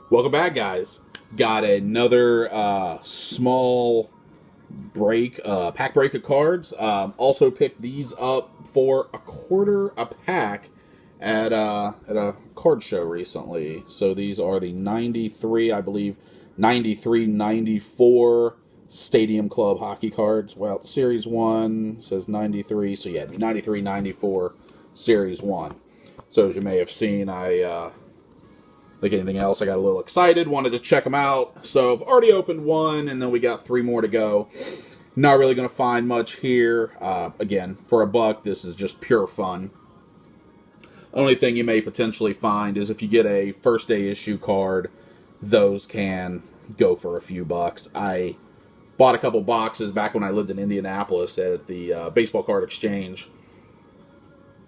Welcome back, guys. Got another small pack break of cards. Also picked these up for a quarter a pack at a card show recently. So these are the 93, I believe, 93-94 Stadium Club hockey cards. Well, Series 1 says 93, so yeah, it'd be 93-94 Series 1. So as you may have seen, like anything else, I got a little excited, wanted to check them out. So I've already opened one, and then we got three more to go. Not really going to find much here. Again, for $1, this is just pure fun. Only thing you may potentially find is if you get a first day issue card, those can go for a few bucks. I bought a couple boxes back when I lived in Indianapolis at the baseball card exchange,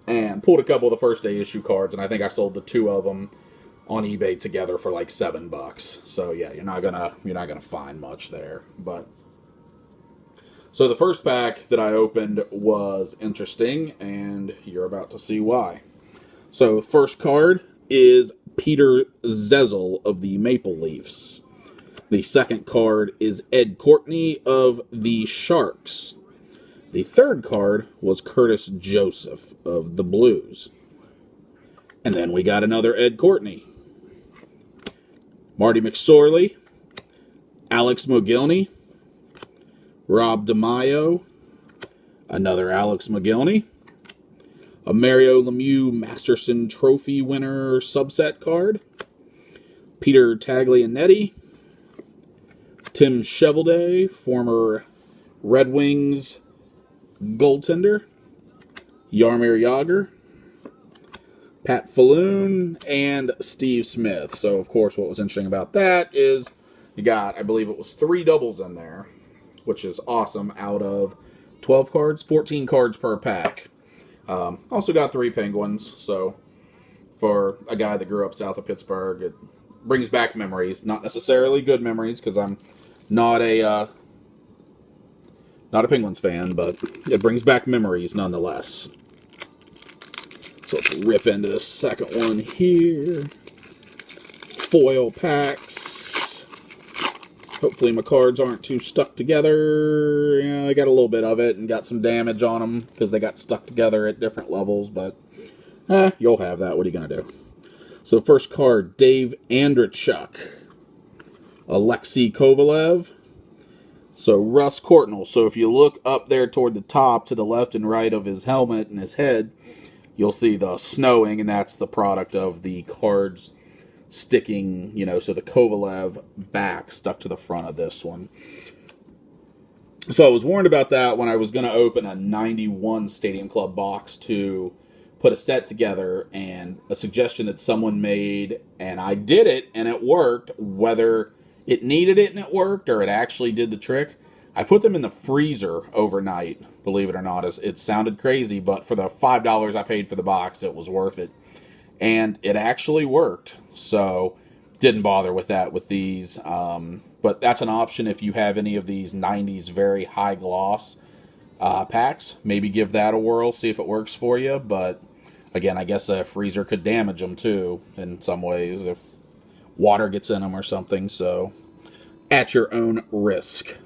and pulled a couple of the first day issue cards, and I think I sold the two of them on eBay together for like $7. So yeah, you're not gonna find much there. But so the first pack that I opened was interesting, and you're about to see why. So first card is Peter Zezel of the Maple Leafs. The second card is Ed Courtney of the Sharks. The third card was Curtis Joseph of the Blues. And then we got another Ed Courtney. Marty McSorley, Alex Mogilny, Rob DeMaio, another Alex Mogilny, a Mario Lemieux Masterson Trophy winner subset card, Peter Taglianetti, Tim Cheveldae, former Red Wings goaltender, Jaromir Jagr, Pat Falloon, and Steve Smith. So, of course, what was interesting about that is you got, I believe it was 3 doubles in there, which is awesome, out of 12 cards, 14 cards per pack. Also got 3 Penguins, so for a guy that grew up south of Pittsburgh, it brings back memories. Not necessarily good memories, because I'm not a Penguins fan, but it brings back memories nonetheless. So let's rip into the second one here. Foil packs. Hopefully my cards aren't too stuck together. Yeah, I got a little bit of it and got some damage on them because they got stuck together at different levels, but you'll have that. What are you going to do? So first card, Dave Andreychuk. Alexei Kovalev. So Russ Courtnall. So if you look up there toward the top to the left and right of his helmet and his head, you'll see the snowing, and that's the product of the cards sticking, so the Kovalev back stuck to the front of this one. So I was warned about that when I was going to open a 91 Stadium Club box to put a set together, and a suggestion that someone made, and I did it, and it worked. Whether it needed it and it worked, or it actually did the trick, I put them in the freezer overnight. Believe it or not, it sounded crazy, but for the $5 I paid for the box, it was worth it. And it actually worked. So, didn't bother with that with these. But that's an option if you have any of these 90s very high gloss packs. Maybe give that a whirl, see if it works for you. But, again, I guess a freezer could damage them, too, in some ways, if water gets in them or something. So, at your own risk.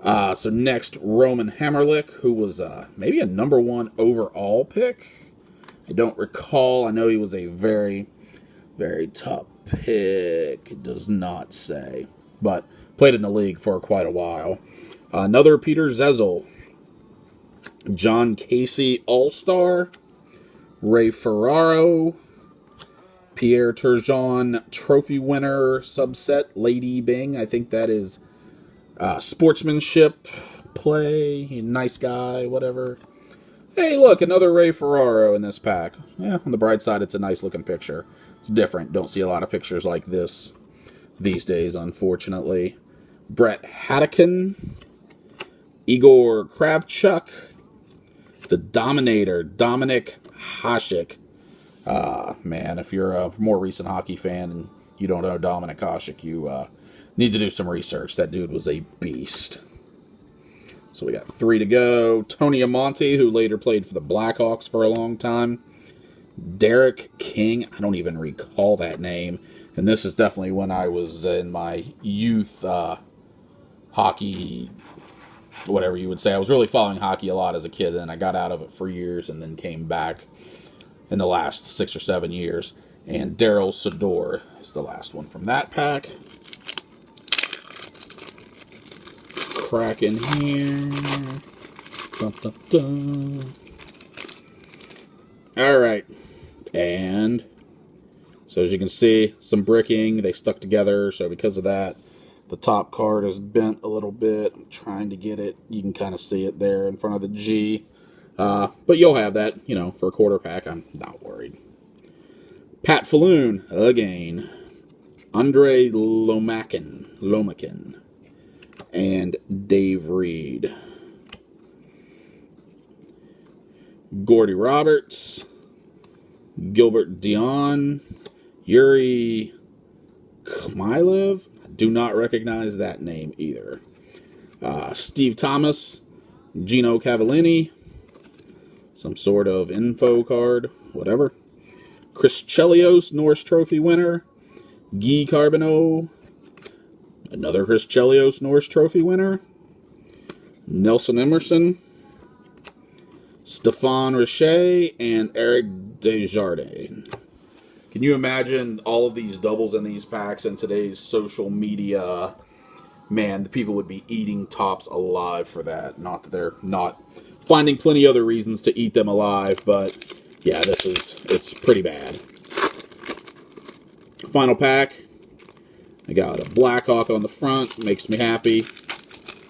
So next, Roman Hamrlik, who was maybe a number 1 overall pick. I don't recall. I know he was a very, very top pick. It does not say. But played in the league for quite a while. Another Peter Zezel. John Casey All-Star. Ray Ferraro. Pierre Turgeon Trophy winner subset. Lady Bing. I think that is sportsmanship play, nice guy, whatever. Hey, look, another Ray Ferraro in this pack. Yeah, on the bright side, it's a nice looking picture. It's different. Don't see a lot of pictures like this these days, unfortunately. Brett Hadikin, Igor Kravchuk, the Dominator, Dominik Hasek. Man, if you're a more recent hockey fan and you don't know Dominik Hasek, you need to do some research. That dude was a beast. So we got 3 to go. Tony Amonte, who later played for the Blackhawks for a long time. Derek King. I don't even recall that name. And this is definitely when I was in my youth hockey, whatever you would say. I was really following hockey a lot as a kid, and I got out of it for years and then came back in the last 6 or 7 years. And Daryl Sador is the last one from that pack. Crack in here. Dun, dun, dun. All right. And so as you can see, some bricking. They stuck together. So because of that, the top card is bent a little bit. I'm trying to get it. You can kind of see it there in front of the G. But you'll have that, for a quarter pack. I'm not worried. Pat Falloon again. Andre Lomakin. And Dave Reed. Gordy Roberts. Gilbert Dion. Yuri Khmylev. I do not recognize that name either. Steve Thomas. Gino Cavallini. Some sort of info card. Whatever. Chris Chelios, Norris Trophy winner. Guy Carbonneau. Another Chris Chelios, Norris Trophy winner. Nelson Emerson. Stefan Richer and Eric Desjardins. Can you imagine all of these doubles in these packs in today's social media? Man, the people would be eating Topps alive for that. Not that they're not finding plenty other reasons to eat them alive, but yeah, it's pretty bad. Final pack. I got a Blackhawk on the front. Makes me happy.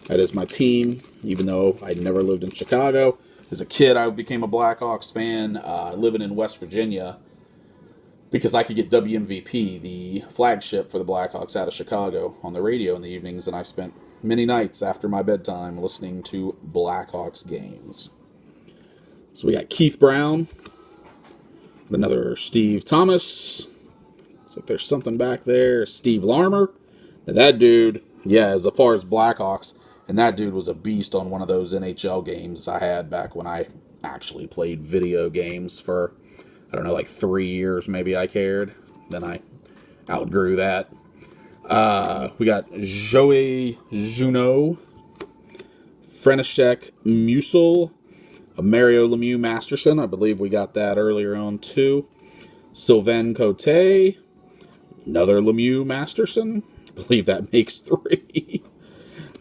That is my team, even though I never lived in Chicago. As a kid, I became a Blackhawks fan living in West Virginia because I could get WMVP, the flagship for the Blackhawks out of Chicago, on the radio in the evenings, and I spent many nights after my bedtime listening to Blackhawks games. So we got Keith Brown, another Steve Thomas. Looks like there's something back there. Steve Larmer. Now that dude, yeah, as far as Blackhawks, and that dude was a beast on one of those NHL games I had back when I actually played video games for, I don't know, like 3 years maybe I cared. Then I outgrew that. We got Joey Junot, František Musil, a Mario Lemieux Masterson. I believe we got that earlier on too. Sylvain Cote, another Lemieux Masterson. I believe that makes 3.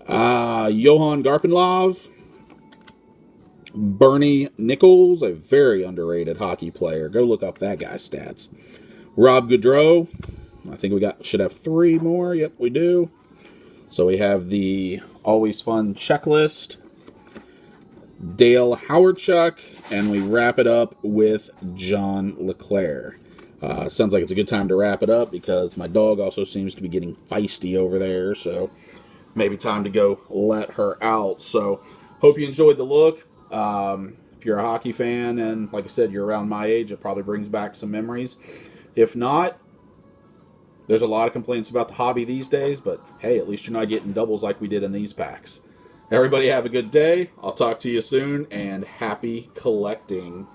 Johan Garpenlov, Bernie Nichols, a very underrated hockey player. Go look up that guy's stats. Rob Goudreau. I think should have 3 more. Yep, we do. So we have the always fun checklist. Dale Howardchuk, and we wrap it up with John LeClair. Sounds like it's a good time to wrap it up because my dog also seems to be getting feisty over there, so maybe time to go let her out. So hope you enjoyed the look. If you're a hockey fan and, like I said, you're around my age, it probably brings back some memories. If not, there's a lot of complaints about the hobby these days, but hey, at least you're not getting doubles like we did in these packs. Everybody have a good day. I'll talk to you soon, and happy collecting.